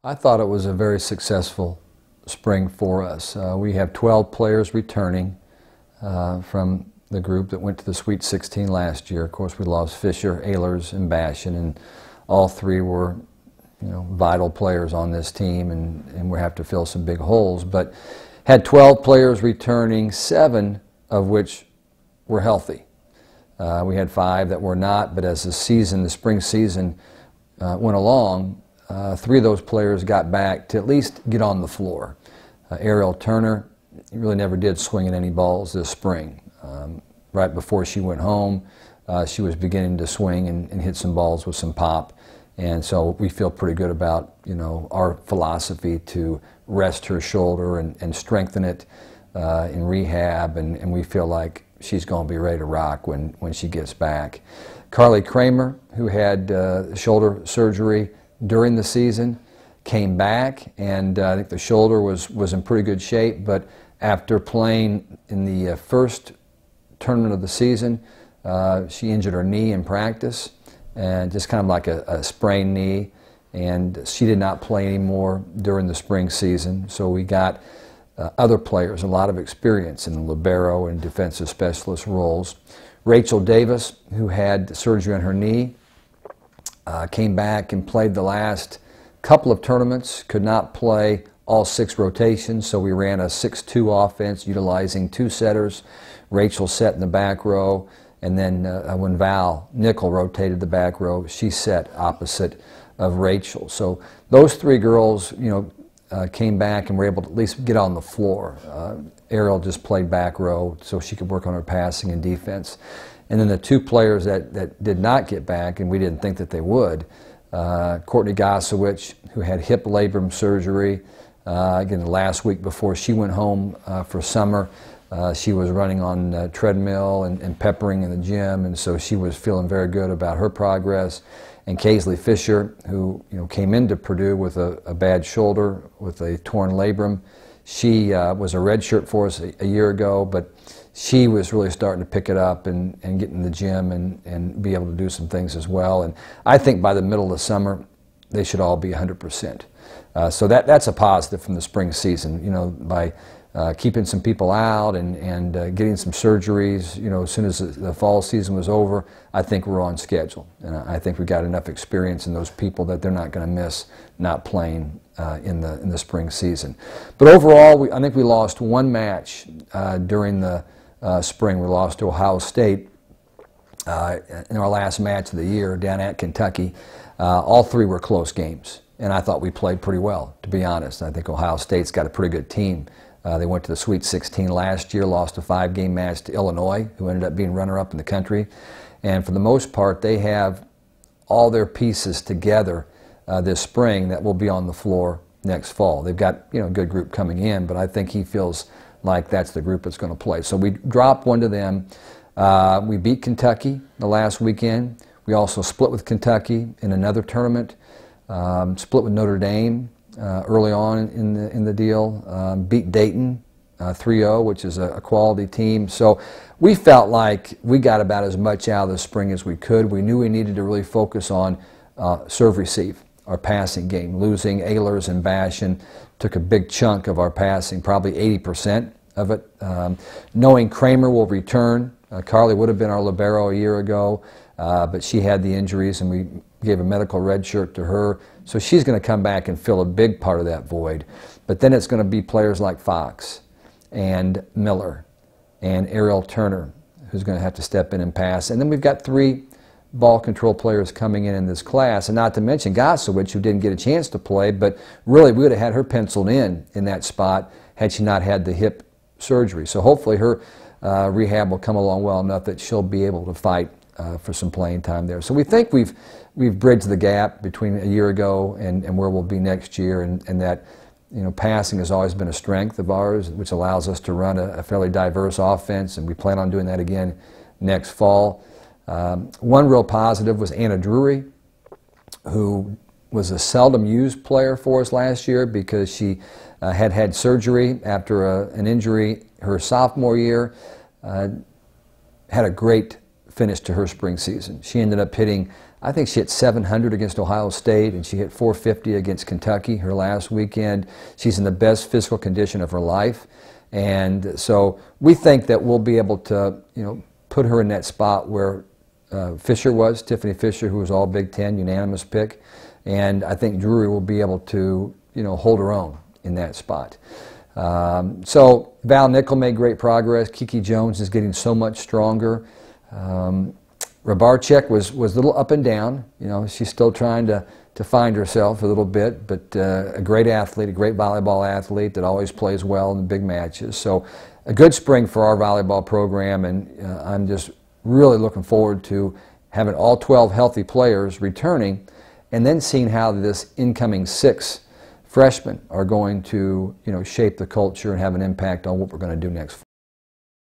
I thought it was a very successful spring for us. We have 12 players returning from the group that went to the Sweet 16 last year. Of course, we lost Fisher, Ehlers, and Bashan, and all three were, vital players on this team, and we have to fill some big holes. But had 12 players returning, 7 of which were healthy. We had 5 that were not, but as the spring season went along, 3 of those players got back to at least get on the floor. Ariel Turner really never did swing at any balls this spring. Right before she went home, she was beginning to swing and hit some balls with some pop. And so we feel pretty good about, our philosophy to rest her shoulder and strengthen it in rehab, and we feel like she's going to be ready to rock when she gets back. Carly Kramer, who had shoulder surgery during the season, came back, and I think the shoulder was in pretty good shape, but after playing in the first tournament of the season, she injured her knee in practice, and just kind of like a sprained knee, and she did not play anymore during the spring season. So we got other players, a lot of experience in the libero and defensive specialist roles. Rachel Davis, who had surgery on her knee, came back and played the last couple of tournaments, could not play all 6 rotations, so we ran a 6-2 offense utilizing 2 setters. Rachel set in the back row, and then when Val Nickel rotated the back row, she set opposite of Rachel. So those 3 girls, came back and were able to at least get on the floor. Ariel just played back row so she could work on her passing and defense. And then the 2 players that did not get back, and we didn't think that they would, Courtney Gosowicz, who had hip labrum surgery, again, the last week before she went home for summer. She was running on treadmill and peppering in the gym, and so she was feeling very good about her progress. And Kaisley Fisher, who came into Purdue with a bad shoulder with a torn labrum. She was a redshirt for us a year ago, but she was really starting to pick it up and get in the gym and be able to do some things as well. And I think by the middle of the summer, they should all be 100%. So that's a positive from the spring season, by keeping some people out and getting some surgeries, as soon as the fall season was over. I think we're on schedule, and I think we got enough experience in those people that they're not going to miss not playing in the spring season. But overall, I think we lost 1 match during the spring. We lost to Ohio State in our last match of the year down at Kentucky. All 3 were close games, and I thought we played pretty well, to be honest. I think Ohio State's got a pretty good team. They went to the Sweet 16 last year, lost a 5-game match to Illinois, who ended up being runner-up in the country. And for the most part, they have all their pieces together this spring that will be on the floor next fall. They've got a good group coming in, but I think he feels like that's the group that's going to play. So we dropped 1 to them. We beat Kentucky the last weekend. We also split with Kentucky in another tournament, split with Notre Dame early on in the deal, beat Dayton 3-0, which is a quality team. So we felt like we got about as much out of the spring as we could. We knew we needed to really focus on serve-receive, our passing game. Losing Ehlers and Bashan took a big chunk of our passing, probably 80% of it. Knowing Kramer will return, Carly would have been our libero a year ago, but she had the injuries, and we gave a medical red shirt to her. So she's going to come back and fill a big part of that void. But then it's going to be players like Fox and Miller and Ariel Turner, who's going to have to step in and pass. And then we've got 3 ball control players coming in this class, and not to mention Gosowicz, who didn't get a chance to play, but really we would have had her penciled in that spot had she not had the hip surgery. So hopefully her rehab will come along well enough that she'll be able to fight for some playing time there. So we think we've bridged the gap between a year ago and where we'll be next year, and that passing has always been a strength of ours, which allows us to run a fairly diverse offense, and we plan on doing that again next fall. One real positive was Anna Drury, who was a seldom used player for us last year because she had surgery after an injury her sophomore year. Had a great finish to her spring season. She ended up hitting I think she hit 700 against Ohio State, and she hit 450 against Kentucky her last weekend. She's in the best physical condition of her life. And so we think that we'll be able to, put her in that spot where Fisher was, Tiffany Fisher, who was all Big Ten, unanimous pick. And I think Drury will be able to, hold her own in that spot. So Val Nickel made great progress. Kiki Jones is getting so much stronger. Rabarczyk was a little up and down. She's still trying to find herself a little bit, but a great athlete, a great volleyball athlete that always plays well in the big matches. So a good spring for our volleyball program, and I'm just really looking forward to having all 12 healthy players returning, and then seeing how this incoming 6 freshmen are going to shape the culture and have an impact on what we're going to do next fall.